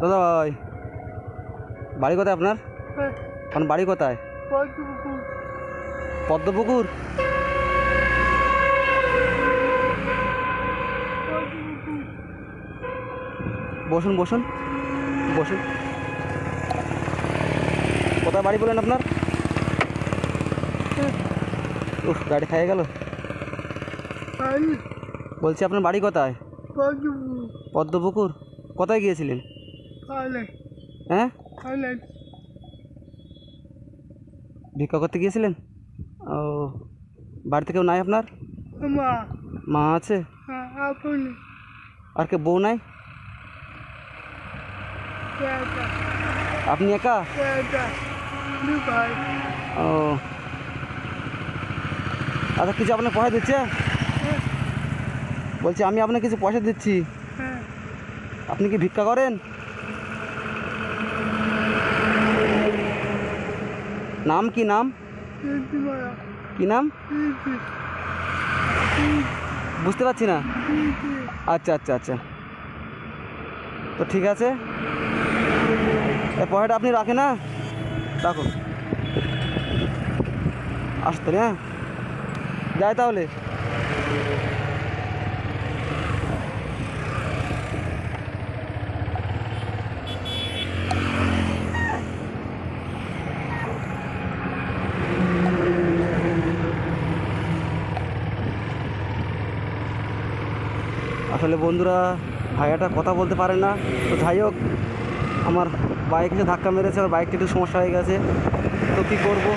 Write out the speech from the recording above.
দাদা ভাই, বাড়ি কোথায় আপনার? এখন বাড়ি কোথায়? পদ্মপুকুর। বসুন বসুন বসুন। কোথায় বাড়ি বলেন আপনার? উফ, গাড়ি খেয়ে গেল। বলছি আপনার বাড়ি কোথায়? পদ্মপুকুর। কোথায় গিয়েছিলেন? হ্যাঁ, ভিক্ষা করতে গিয়েছিলেন? ও, বাড়িতে কেউ নাই আপনার? মা আছে। আর কে, বউ নাই? আপনি একা? ও আচ্ছা, কিছু আপনার পয়সা দিচ্ছে? বলছি আমি আপনাকে কিছু পয়সা দিচ্ছি, আপনি কি ভিক্ষা করেন? নাম কি? নাম কি? নাম বুঝতে পারছি না। আচ্ছা আচ্ছা আচ্ছা, তো ঠিক আছে, এই পয়সাটা আপনি রাখেন। না রাখুন, আসতে হ্যাঁ, যাই তাহলে। আসলে বন্ধুরা, ভাইয়াটা কথা বলতে পারে না, তো যাই হোক, আমার বাইক এসে ধাক্কা মেরেছে, আমার বাইকটা একটু সমস্যা হয়ে গেছে, তো কী করবো।